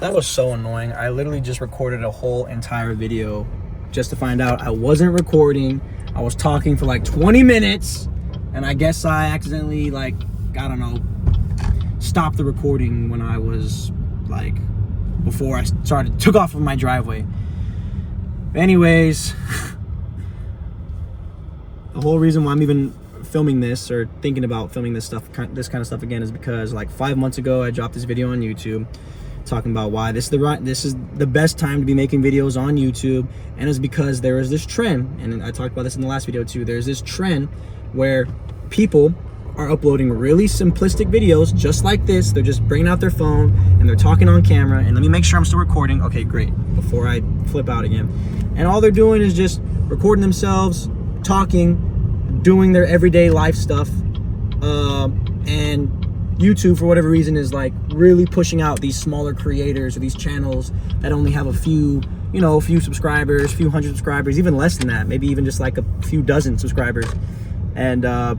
That was so annoying. I literally just recorded a whole entire video just to find out I wasn't recording. I was talking for like 20 minutes, and I guess I accidentally, like, I don't know, stopped the recording when I was, like, before I took off of my driveway. Anyways, the whole reason why I'm even filming this or thinking about filming this kind of stuff again is because like 5 months ago I dropped this video on YouTube talking about why this is the best time to be making videos on YouTube, and it's because there is this trend, and I talked about this in the last video too. There's this trend where people are uploading really simplistic videos just like this. They're just bringing out their phone and they're talking on camera, and let me make sure I'm still recording. Okay, great, before I flip out again. And all they're doing is just recording themselves talking, doing their everyday life stuff, and YouTube, for whatever reason, is like really pushing out these smaller creators or these channels that only have a few subscribers, few hundred subscribers, even less than that, maybe even just like a few dozen subscribers. And a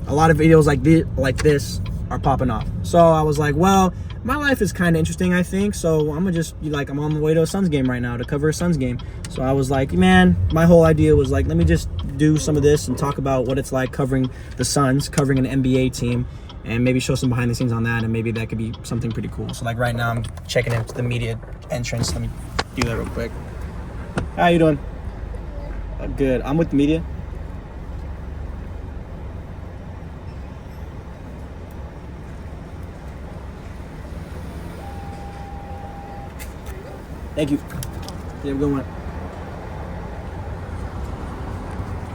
lot of videos like this are popping off. So I was like, well, my life is kind of interesting, I think, so I'm gonna just, like, I'm on the way to a Suns game right now to cover a Suns game. So I was like, man, my whole idea was like, let me just do some of this and talk about what it's like covering the Suns, covering an NBA team, and maybe show some behind the scenes on that, and maybe that could be something pretty cool. So like right now I'm checking into the media entrance. Let me do that real quick. How you doing? Good. I'm with the media. Thank you. You have a good one.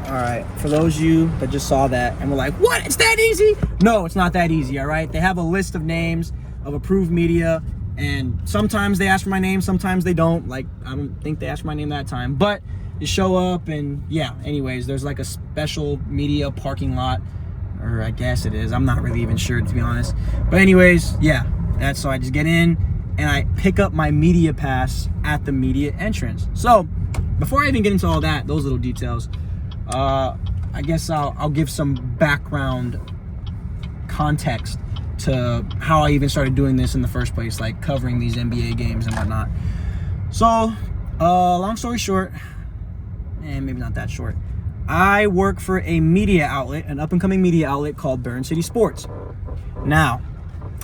All right, for those of you that just saw that and were like, what, it's that easy? No, it's not that easy, all right? They have a list of names of approved media, and sometimes they ask for my name, sometimes they don't. Like, I don't think they asked for my name that time, but you show up, and yeah, anyways, there's like a special media parking lot, or I guess it is. I'm not really even sure, to be honest. But anyways, yeah, that's, so I just get in, and I pick up my media pass at the media entrance. So before I even get into all that, those little details, I guess I'll give some background context to how I even started doing this in the first place, like covering these NBA games and whatnot. So, long story short, and maybe not that short, I work for a media outlet, an up-and-coming media outlet called Burn City Sports. Now,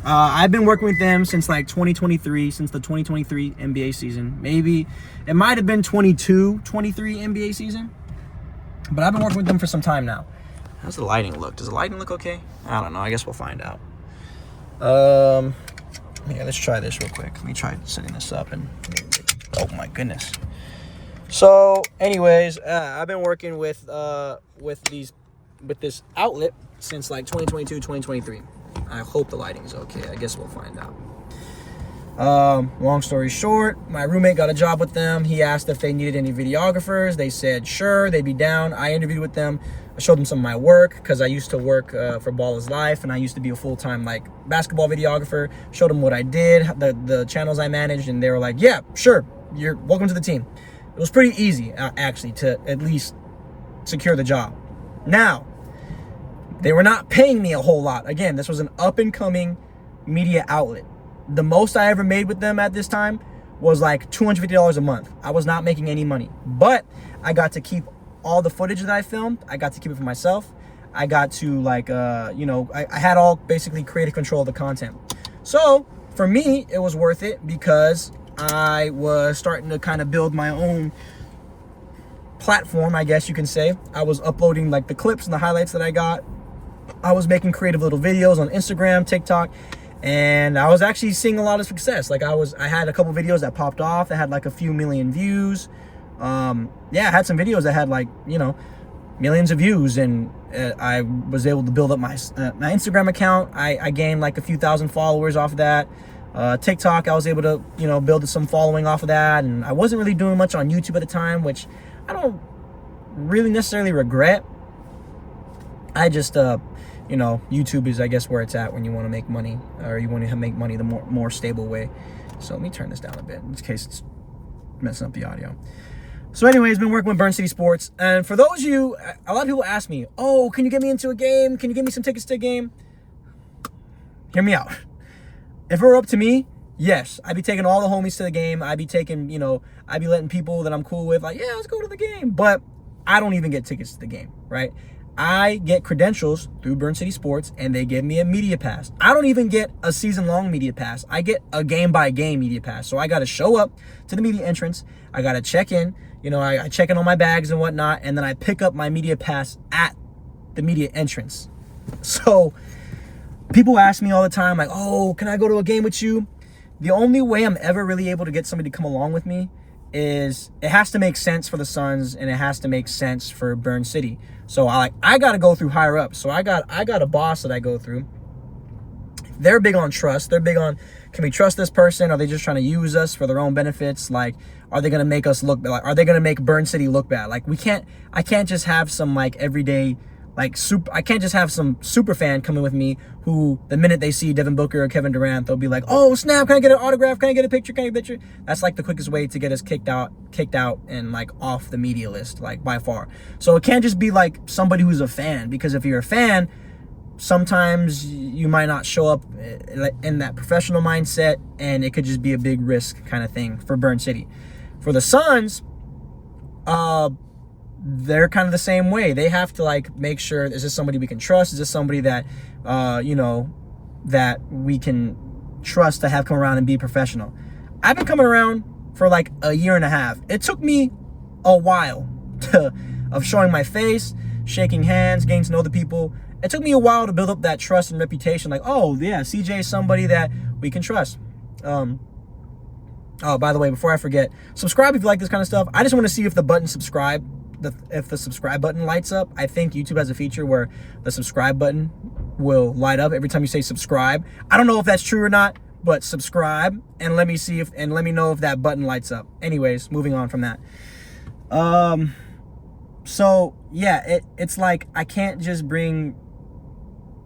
I've been working with them since like 2023, since the 2023 NBA season. Maybe it might have been 22-23 NBA season. But I've been working with them for some time now. How's the lighting look? Does the lighting look okay? I don't know. I guess we'll find out. Yeah, let's try this real quick. Let me try setting this up. And oh my goodness. So, anyways, I've been working with this outlet since like 2022, 2023. I hope the lighting is okay. I guess we'll find out. Long story short, my roommate got a job with them. He asked if they needed any videographers. They said sure, they'd be down. I interviewed with them. I showed them some of my work because I used to work for Ball is Life, and I used to be a full-time like basketball videographer. Showed them what I did, the channels I managed, and they were like, yeah, sure, you're welcome to the team. It was pretty easy actually to at least secure the job. Now, they were not paying me a whole lot. Again, this was an up-and-coming media outlet. The most I ever made with them at this time was like $250 a month. I was not making any money, but I got to keep all the footage that I filmed. I got to keep it for myself. I got to like, I had all basically creative control of the content. So for me, it was worth it because I was starting to kind of build my own platform, I guess you can say. I was uploading like the clips and the highlights that I got. I was making creative little videos on Instagram, TikTok, and I was actually seeing a lot of success. Like I had a couple videos that popped off that had like a few million views. I had some videos that had like, millions of views, and I was able to build up my Instagram account. I gained like a few thousand followers off of that. TikTok, I was able to, build some following off of that. And I wasn't really doing much on YouTube at the time, which I don't really necessarily regret. I just, YouTube is, I guess, where it's at when you want to make money, or you want to make money the more stable way. So let me turn this down a bit in case it's messing up the audio. So anyways, been working with Burn City Sports. And for those of you, a lot of people ask me, oh, can you get me into a game? Can you give me some tickets to a game? Hear me out. If it were up to me, Yes, I be taking all the homies to the game. I be taking, you know, I be letting people that I'm cool with, like, yeah, let's go to the game. But I don't even get tickets to the game, right? I get credentials through Burn City Sports, and they give me a media pass. I don't even get a season-long media pass. I get a game-by-game media pass. So I got to show up to the media entrance. I got to check in. You know, I check in on my bags and whatnot, and then I pick up my media pass at the media entrance. So people ask me all the time, like, oh, can I go to a game with you? The only way I'm ever really able to get somebody to come along with me is it has to make sense for the Suns, and it has to make sense for Burn City. So I got to go through higher up. So I got a boss that I go through. They're big on trust. They're big on, can we trust this person? Are they just trying to use us for their own benefits? Like, are they going to make us look like, are they going to make Burn City look bad? Like, I can't just have some like everyday, like I can't just have some super fan coming with me who the minute they see Devin Booker or Kevin Durant, they'll be like, oh snap, can I get an autograph? Can I get a picture? Can I get a picture? That's like the quickest way to get us kicked out and like off the media list, like by far. So it can't just be like somebody who's a fan, because if you're a fan, sometimes you might not show up in that professional mindset, and it could just be a big risk kind of thing for Burn City. For the Suns, they're kind of the same way. They have to like make sure, is this somebody we can trust? Is this somebody that, you know, that we can trust to have come around and be professional? I've been coming around for like a year and a half. It took me a while of showing my face, shaking hands, getting to know the people. It took me a while to build up that trust and reputation. Like, oh yeah, CJ is somebody that we can trust. Oh, by the way, before I forget, subscribe if you like this kind of stuff. I just want to see if the button subscribe, if the subscribe button lights up. I think YouTube has a feature where the subscribe button will light up every time you say subscribe. I don't know if that's true or not, but subscribe and let me see if, and let me know if that button lights up. Anyways, moving on from that. So yeah, it's like I can't just bring.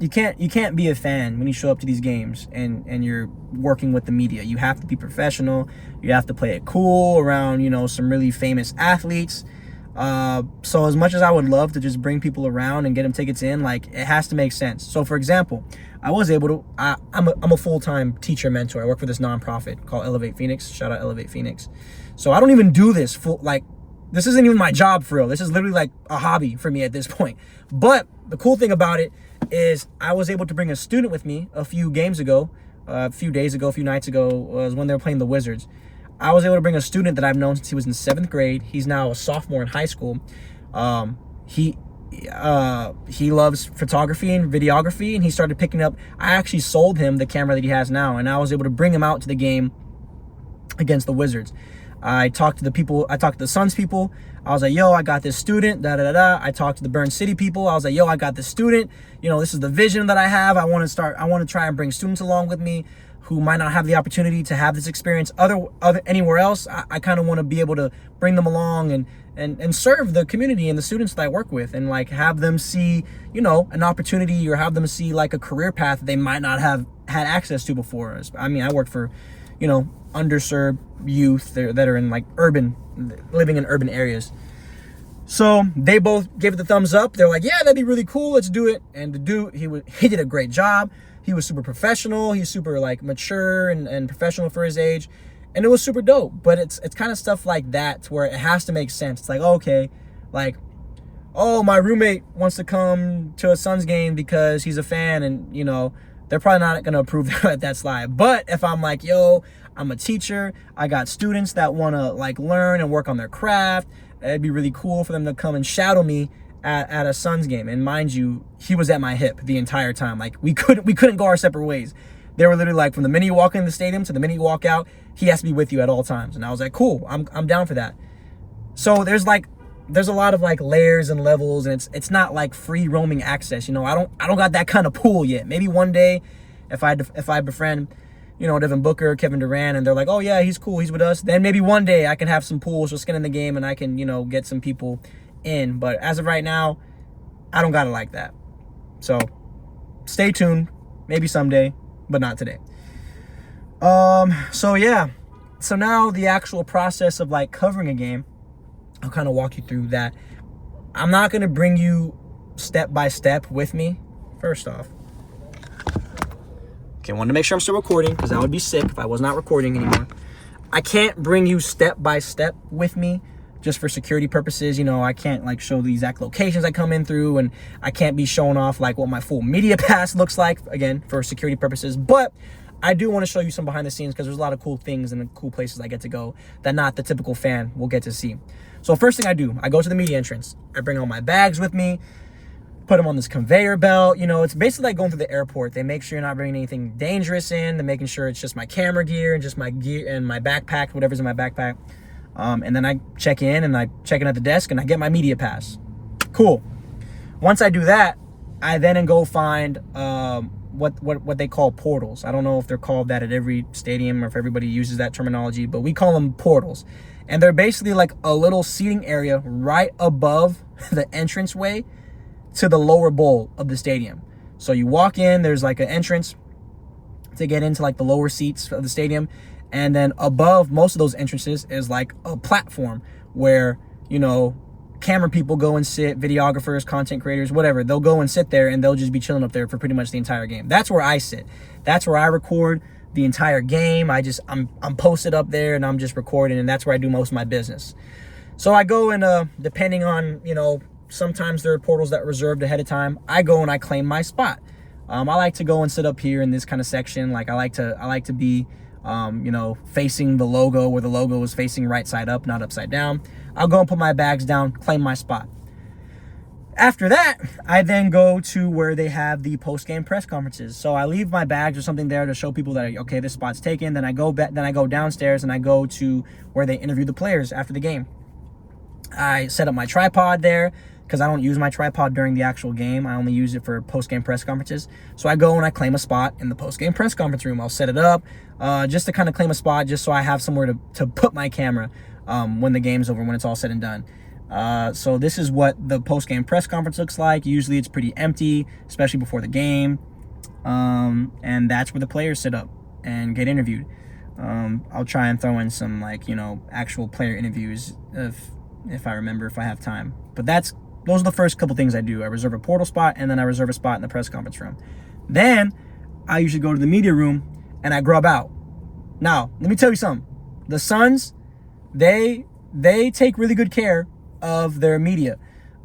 You can't be a fan when you show up to these games and you're working with the media. You have to be professional. You have to play it cool around, you know, some really famous athletes. So as much as I would love to just bring people around and get them tickets in, like, it has to make sense. So for example, I was able to, I'm a full-time teacher mentor. I work for this nonprofit called Elevate Phoenix. Shout out Elevate Phoenix. So I don't even do this this isn't even my job for real. This is literally like a hobby for me at this point. But the cool thing about it is I was able to bring a student with me a few days ago, a few nights ago, was when they were playing the Wizards. I was able to bring a student that I've known since he was in 7th grade. He's now a sophomore in high school. He loves photography and videography, and he started picking up. I actually sold him the camera that he has now, and I was able to bring him out to the game against the Wizards. I talked to the Suns people. I was like, yo, I got this student, I talked to the Burn City people. I was like, yo, I got this student. You know, this is the vision that I have. I want to try and bring students along with me who might not have the opportunity to have this experience anywhere else. I kind of want to be able to bring them along and serve the community and the students that I work with, and like have them see, you know, an opportunity, or have them see like a career path that they might not have had access to before. I mean, I work for, you know, underserved youth that are in like living in urban areas. So they both gave it the thumbs up. They're like, yeah, that'd be really cool. Let's do it. And the dude, he did a great job. He was super professional. He's super like mature and professional for his age. And it was super dope. But it's kind of stuff like that where it has to make sense. It's like, okay, like, oh, my roommate wants to come to a Suns game because he's a fan, and, you know, they're probably not going to approve that that's slide. But if I'm like, yo, I'm a teacher, I got students that want to like learn and work on their craft, it'd be really cool for them to come and shadow me at a Suns game. And mind you, he was at my hip the entire time. Like, we couldn't go our separate ways. They were literally like, from the minute you walk in the stadium to the minute you walk out, he has to be with you at all times. And I was like, cool, I'm down for that. So there's a lot of like layers and levels, and it's not like free roaming access. You know, I don't got that kind of pool yet. Maybe one day, if I befriend, you know, Devin Booker, Kevin Durant, and they're like, oh yeah, he's cool, he's with us, then maybe one day I can have some pools, so skin in the game, and I can, you know, get some people in. But as of right now, I don't got it like that. So stay tuned, maybe someday, but not today. So yeah, so now the actual process of like covering a game, I'll kind of walk you through that. I'm not going to bring you step by step with me, first off. Okay, wanted to make sure I'm still recording because that would be sick if I was not recording anymore. I can't bring you step by step with me just for security purposes. You know, I can't like show the exact locations I come in through, and I can't be showing off like what my full media pass looks like, again, for security purposes. But I do want to show you some behind the scenes because there's a lot of cool things and cool places I get to go that not the typical fan will get to see. So first thing I do, I go to the media entrance. I bring all my bags with me, put them on this conveyor belt. You know, it's basically like going through the airport. They make sure you're not bringing anything dangerous in. They're making sure it's just my camera gear and just my gear and my backpack, whatever's in my backpack. And then I check in and I check in at the desk and I get my media pass. Cool. Once I do that, I then go find what they call portals. I don't know if they're called that at every stadium or if everybody uses that terminology, but we call them portals. And they're basically like a little seating area right above the entranceway to the lower bowl of the stadium. So you walk in, there's like an entrance to get into like the lower seats of the stadium. And then above most of those entrances is like a platform where, you know, camera people go and sit, videographers, content creators, whatever. They'll go and sit there and they'll just be chilling up there for pretty much the entire game. That's where I sit. That's where I record the entire game. I'm posted up there and I'm just recording, and that's where I do most of my business. So I go and depending on, you know, sometimes there are portals that are reserved ahead of time. I go and I claim my spot. I like to go and sit up here in this kind of section. Like I like to be, you know, facing the logo, where the logo is facing right side up, not upside down. I'll go and put my bags down, claim my spot. After that, I then go to where they have the post-game press conferences. So I leave my bags or something there to show people that, okay, this spot's taken. Then I go downstairs and I go to where they interview the players after the game. I set up my tripod there because I don't use my tripod during the actual game. I only use it for post-game press conferences. So I go and I claim a spot in the post-game press conference room. I'll set it up just to kind of claim a spot, just so I have somewhere to put my camera when the game's over, when it's all said and done. So this is what the post-game press conference looks like. Usually it's pretty empty, especially before the game. And that's where the players sit up and get interviewed. I'll try and throw in some, like, you know, actual player interviews if I remember, if I have time. But those are the first couple things I do. I reserve a portal spot, and then I reserve a spot in the press conference room. Then I usually go to the media room and I grub out. Now, let me tell you something. The Suns, they take really good care of their media.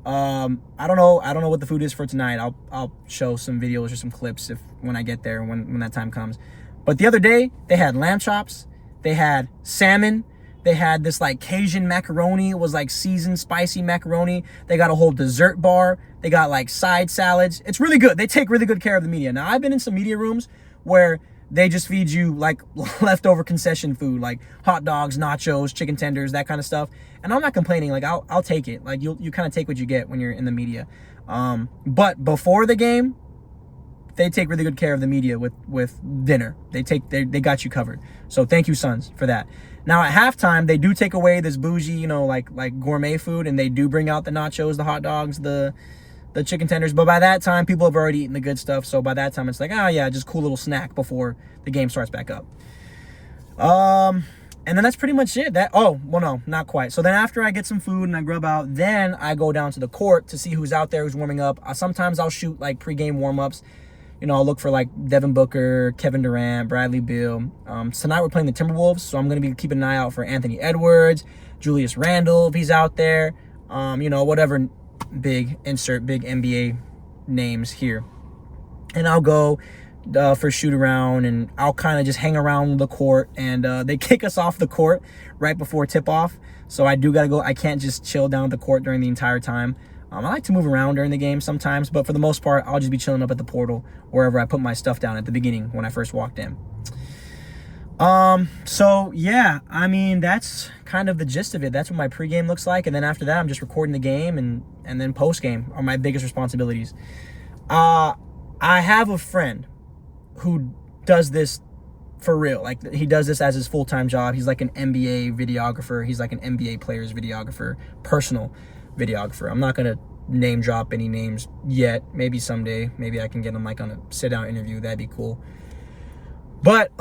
I don't know what the food is for tonight. I'll show some videos or some clips when I get there, when that time comes. But the other day they had lamb chops, they had salmon, they had this like Cajun macaroni. It was like seasoned spicy macaroni. They got a whole dessert bar. They got like side salads. It's really good. They take really good care of the media. Now, I've been in some media rooms where they just feed you like leftover concession food, like hot dogs, nachos, chicken tenders, that kind of stuff. And I'm not complaining. Like I'll take it. Like you kind of take what you get when you're in the media. But before the game, they take really good care of the media with dinner. They got you covered. So thank you, Suns, for that. Now at halftime, they do take away this bougie, you know, like gourmet food, and they do bring out the nachos, the hot dogs, the chicken tenders. But by that time, people have already eaten the good stuff. So by that time, it's like, oh yeah, just cool little snack before the game starts back up. And then that's pretty much it. Oh, well, no, not quite. So then after I get some food and I grub out, then I go down to the court to see who's out there, who's warming up. Sometimes I'll shoot like pregame warm-ups. You know, I'll look for like Devin Booker, Kevin Durant, Bradley Beal. Tonight we're playing the Timberwolves, so I'm going to be keeping an eye out for Anthony Edwards, Julius Randle, if he's out there. You know, whatever insert big NBA names here. And I'll go for shoot around, and I'll kind of just hang around the court, and they kick us off the court right before tip off. So I do got to go. I can't just chill down at the court during the entire time. I like to move around during the game sometimes, but for the most part, I'll just be chilling up at the portal wherever I put my stuff down at the beginning when I first walked in. So yeah, I mean, that's kind of the gist of it. That's what my pregame looks like. And then after that, I'm just recording the game, and then postgame are my biggest responsibilities. I have a friend who does this for real. Like, he does this as his full-time job. He's like an NBA videographer. He's like an NBA player's videographer, personal videographer. I'm not going to name drop any names yet. Maybe someday. Maybe I can get him like on a sit-down interview. That'd be cool. But,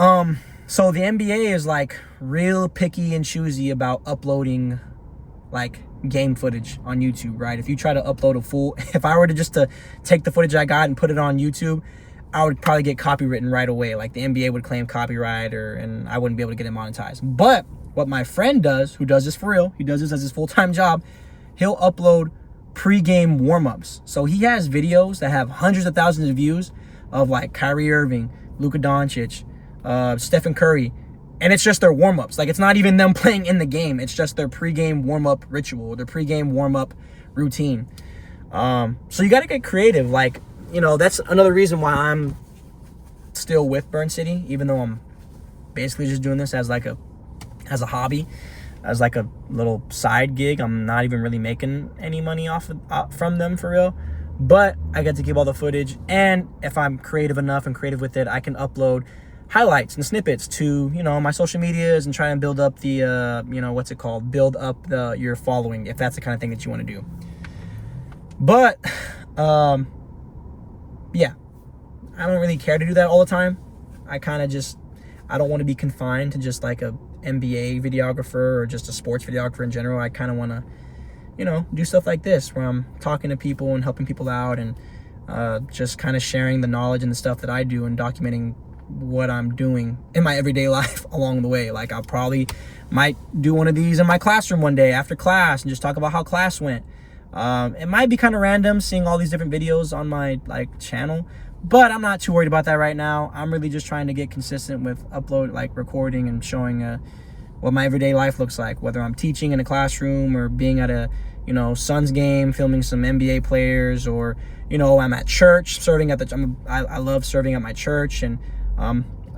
so the NBA is like real picky and choosy about uploading like game footage on YouTube, right? If you try to upload if I were to just to take the footage I got and put it on YouTube, I would probably get copywritten right away. Like the NBA would claim copyright, and I wouldn't be able to get it monetized. But what my friend does, who does this for real, he does this as his full-time job, he'll upload pre-game warm-ups. So he has videos that have hundreds of thousands of views of like Kyrie Irving, Luka Doncic, Stephen Curry, and it's just their warm-ups. Like, it's not even them playing in the game. It's just their pre-game warm-up ritual, their pre-game warm-up routine. So you got to get creative. Like, you know, that's another reason why I'm still with Burn City, even though I'm basically just doing this as a hobby, as like a little side gig. I'm not even really making any money from them for real, but I get to keep all the footage. And if I'm creative enough and creative with it, I can upload highlights and snippets to, you know, my social medias and try and build up the, you know, what's it called? Build up your following, if that's the kind of thing that you want to do. But, yeah, I don't really care to do that all the time. I don't want to be confined to just like a NBA videographer or just a sports videographer in general. I kind of want to, you know, do stuff like this where I'm talking to people and helping people out, and just kind of sharing the knowledge and the stuff that I do and documenting what I'm doing in my everyday life along the way. Like, I probably might do one of these in my classroom one day after class and just talk about how class went. It might be kind of random seeing all these different videos on my like channel, but I'm not too worried about that right now. I'm really just trying to get consistent with recording and showing what my everyday life looks like, whether I'm teaching in a classroom or being at a, you know, Suns game, filming some NBA players, or, you know, I'm at church serving at I love serving at my church, and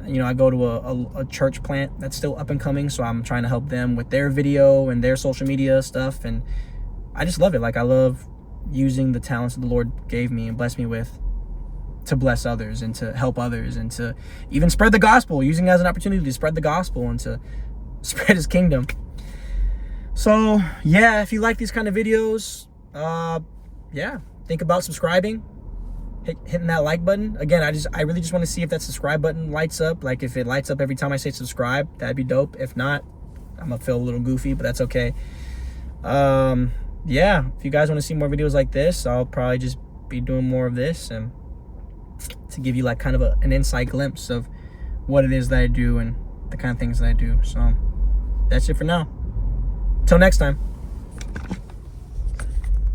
you know, I go to a church plant that's still up and coming, so I'm trying to help them with their video and their social media stuff, and I just love it. Like, I love using the talents that the Lord gave me and blessed me with to bless others and to help others and to even spread the gospel, using it as an opportunity to spread the gospel and to spread his kingdom. So yeah, if you like these kind of videos, yeah, think about subscribing, hitting that like button. Again, I really just want to see if that subscribe button lights up. Like, if it lights up every time I say subscribe, that'd be dope. If not, I'm gonna feel a little goofy, but that's okay. Yeah, if you guys want to see more videos like this, I'll probably just be doing more of this, and to give you like kind of an inside glimpse of what it is that I do and the kind of things that I do. So that's it for now. Till next time.